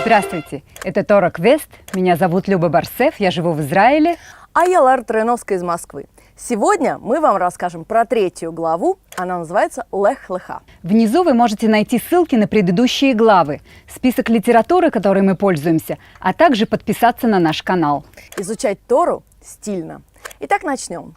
Здравствуйте, это Тора Квест, меня зовут Люба Барсев, я живу в Израиле. А я Лара Трояновская из Москвы. Сегодня мы вам расскажем про 3 главу, она называется «Лех Леха». Внизу вы можете найти ссылки на предыдущие главы, список литературы, которой мы пользуемся, а также подписаться на наш канал. Изучать Тору стильно. Итак, начнем.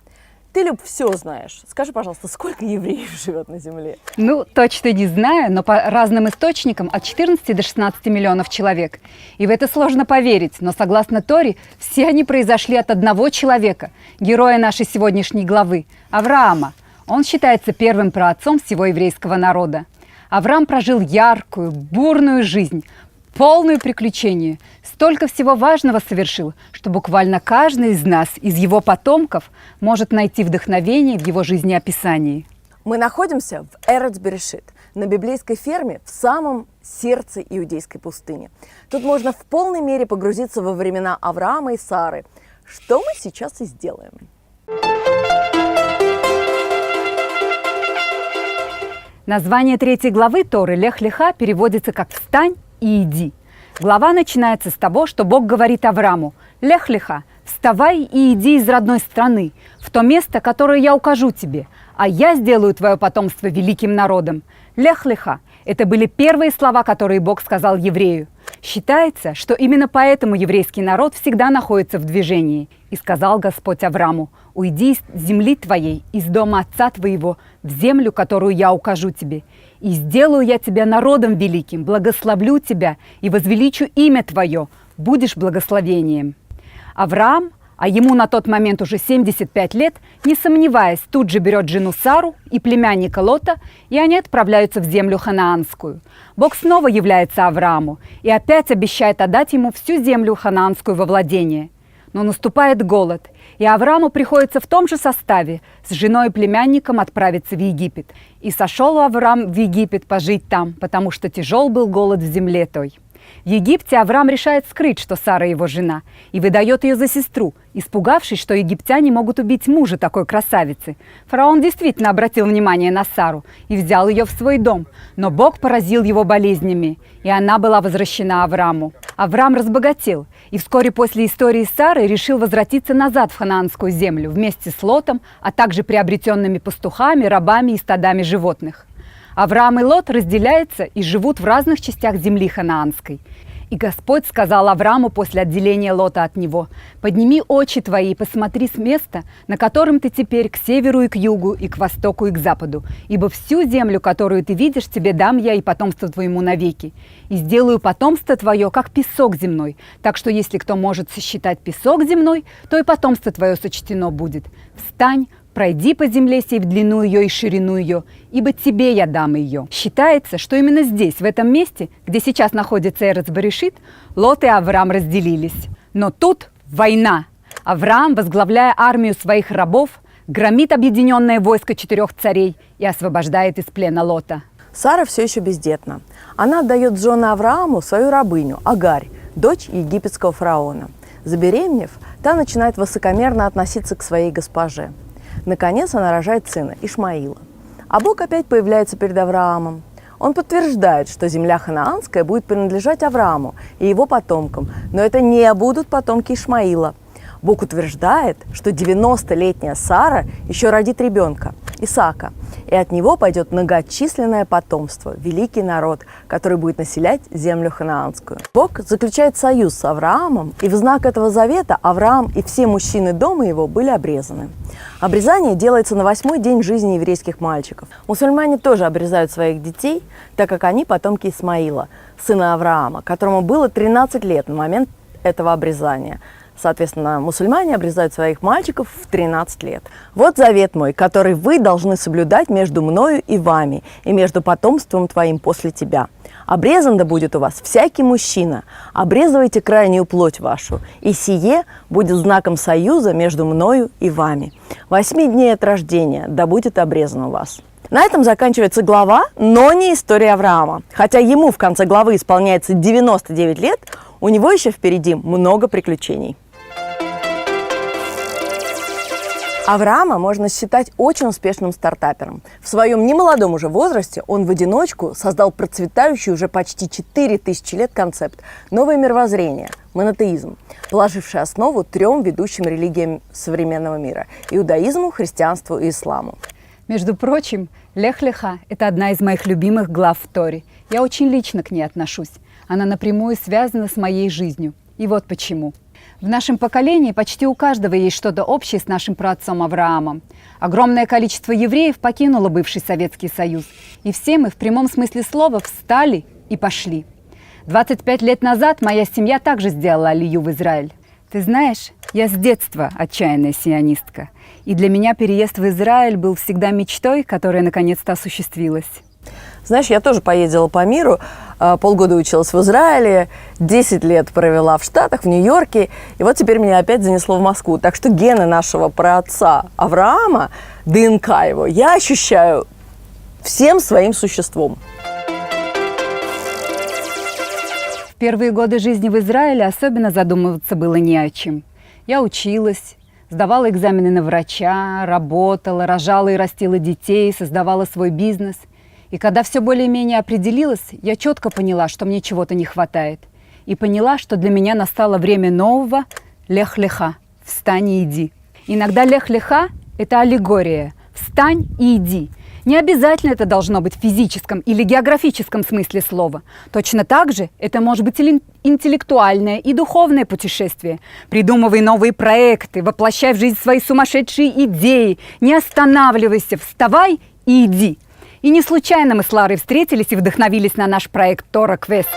Ты, Люб, все знаешь. Скажи, пожалуйста, сколько евреев живет на земле? Ну, точно не знаю, но по разным источникам от 14 до 16 миллионов человек. И в это сложно поверить, но согласно Торе, все они произошли от одного человека, героя нашей сегодняшней главы, Авраама. Он считается первым праотцом всего еврейского народа. Авраам прожил яркую, бурную жизнь, полную приключений. Столько всего важного совершил, что буквально каждый из нас, из его потомков, может найти вдохновение в его жизнеописании. Мы находимся в Эрец Берешит, на библейской ферме в самом сердце иудейской пустыни. Тут можно в полной мере погрузиться во времена Авраама и Сары, что мы сейчас и сделаем. Название 3 главы Торы «Лех Леха» переводится как «Встань и иди». Глава начинается с того, что Бог говорит Аврааму: «Лех Леха, вставай и иди из родной страны, в то место, которое я укажу тебе, а я сделаю твое потомство великим народом». «Лех Леха» – это были первые слова, которые Бог сказал еврею. Считается, что именно поэтому еврейский народ всегда находится в движении. «И сказал Господь Аврааму: уйди из земли твоей, из дома отца твоего, в землю, которую я укажу тебе. И сделаю я тебя народом великим, благословлю тебя и возвеличу имя твое, будешь благословением». Авраам, а ему на тот момент уже 75 лет, не сомневаясь, тут же берет жену Сару и племянника Лота, и они отправляются в землю ханаанскую. Бог снова является Аврааму и опять обещает отдать ему всю землю ханаанскую во владение. Но наступает голод, и Аврааму приходится в том же составе с женой и племянником отправиться в Египет. «И сошел Авраам в Египет пожить там, потому что тяжел был голод в земле той». В Египте Авраам решает скрыть, что Сара его жена, и выдает ее за сестру, испугавшись, что египтяне могут убить мужа такой красавицы. Фараон действительно обратил внимание на Сару и взял ее в свой дом, но Бог поразил его болезнями, и она была возвращена Аврааму. Авраам разбогател, и вскоре после истории Сары решил возвратиться назад в ханаанскую землю вместе с Лотом, а также приобретенными пастухами, рабами и стадами животных. Авраам и Лот разделяются и живут в разных частях земли ханаанской. И Господь сказал Аврааму после отделения Лота от него: «Подними очи твои и посмотри с места, на котором ты теперь, к северу и к югу, и к востоку и к западу, ибо всю землю, которую ты видишь, тебе дам я и потомству твоему навеки. И сделаю потомство твое, как песок земной, так что если кто может сосчитать песок земной, то и потомство твое сочтено будет. Встань, пройди по земле сей в длину ее и ширину ее, ибо тебе я дам ее». Считается, что именно здесь, в этом месте, где сейчас находится Эрец Берешит, Лот и Авраам разделились. Но тут война. Авраам, возглавляя армию своих рабов, громит объединенное войско 4 царей и освобождает из плена Лота. Сара все еще бездетна. Она отдает жену Аврааму свою рабыню Агарь, дочь египетского фараона. Забеременев, та начинает высокомерно относиться к своей госпоже. Наконец она рожает сына Ишмаила. А Бог опять появляется перед Авраамом. Он подтверждает, что земля ханаанская будет принадлежать Аврааму и его потомкам, но это не будут потомки Ишмаила. Бог утверждает, что 90-летняя Сара еще родит ребенка, Исаака, и от него пойдет многочисленное потомство, великий народ, который будет населять землю ханаанскую. Бог заключает союз с Авраамом, и в знак этого завета Авраам и все мужчины дома его были обрезаны. Обрезание делается на 8-й день жизни еврейских мальчиков. Мусульмане тоже обрезают своих детей, так как они потомки Исмаила, сына Авраама, которому было 13 лет на момент этого обрезания. Соответственно, мусульмане обрезают своих мальчиков в 13 лет. «Вот завет мой, который вы должны соблюдать между мною и вами, и между потомством твоим после тебя. Обрезан да будет у вас всякий мужчина, обрезывайте крайнюю плоть вашу, и сие будет знаком союза между мною и вами. 8 дней от рождения да будет обрезан у вас». На этом заканчивается глава, но не история Авраама. Хотя ему в конце главы исполняется 99 лет, у него еще впереди много приключений. Авраама можно считать очень успешным стартапером. В своем немолодом уже возрасте он в одиночку создал процветающий уже почти 4000 лет концепт «Новое мировоззрение» – монотеизм, положивший основу 3 ведущим религиям современного мира – иудаизму, христианству и исламу. Между прочим, Лех-Леха – это одна из моих любимых глав в Торе. Я очень лично к ней отношусь. Она напрямую связана с моей жизнью. И вот почему. В нашем поколении почти у каждого есть что-то общее с нашим праотцом Авраамом. Огромное количество евреев покинуло бывший Советский Союз. И все мы в прямом смысле слова встали и пошли. 25 лет назад моя семья также сделала алию в Израиль. Ты знаешь, я с детства отчаянная сионистка. И для меня переезд в Израиль был всегда мечтой, которая наконец-то осуществилась. Знаешь, я тоже поездила по миру, полгода училась в Израиле, 10 лет провела в Штатах, в Нью-Йорке, и вот теперь меня опять занесло в Москву. Так что гены нашего праотца Авраама, ДНК его, я ощущаю всем своим существом. В первые годы жизни в Израиле особенно задумываться было не о чем. Я училась, сдавала экзамены на врача, работала, рожала и растила детей, создавала свой бизнес. И когда все более-менее определилось, я четко поняла, что мне чего-то не хватает. И поняла, что для меня настало время нового лех-леха – «Встань и иди». Иногда лех-леха – это аллегория «Встань и иди». Не обязательно это должно быть в физическом или географическом смысле слова. Точно так же это может быть интеллектуальное и духовное путешествие. Придумывай новые проекты, воплощай в жизнь свои сумасшедшие идеи. Не останавливайся, вставай и иди. И не случайно мы с Ларой встретились и вдохновились на наш проект Тора Квест.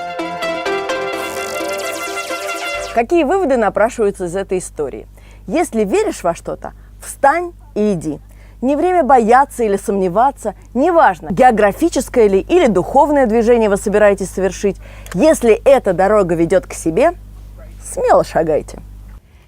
Какие выводы напрашиваются из этой истории? Если веришь во что-то, встань и иди. Не время бояться или сомневаться, неважно, географическое ли или духовное движение вы собираетесь совершить. Если эта дорога ведет к себе, смело шагайте.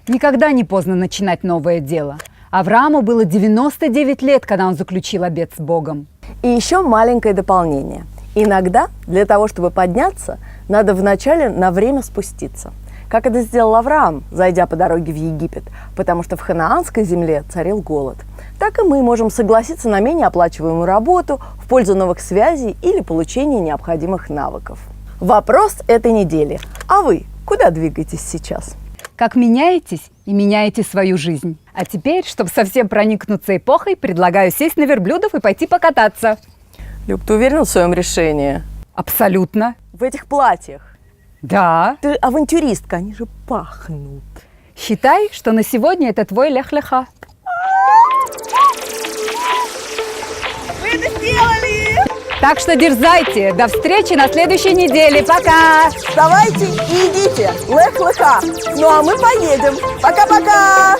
Никогда не поздно начинать новое дело. Аврааму было 99 лет, когда он заключил обет с Богом. И еще маленькое дополнение. Иногда для того, чтобы подняться, надо вначале на время спуститься. Как это сделал Авраам, зайдя по дороге в Египет, потому что в ханаанской земле царил голод. Так и мы можем согласиться на менее оплачиваемую работу в пользу новых связей или получения необходимых навыков. Вопрос этой недели. А вы куда двигаетесь сейчас? Как меняетесь и меняете свою жизнь. А теперь, чтобы совсем проникнуться эпохой, предлагаю сесть на верблюдов и пойти покататься. Люб, ты уверена в своем решении? Абсолютно. В этих платьях? Да. Ты авантюристка, они же пахнут. Считай, что на сегодня это твой лех-леха. Вы это сделали! Так что дерзайте. До встречи на следующей неделе. Пока! Вставайте и идите. Лех-леха. Ну а мы поедем. Пока-пока!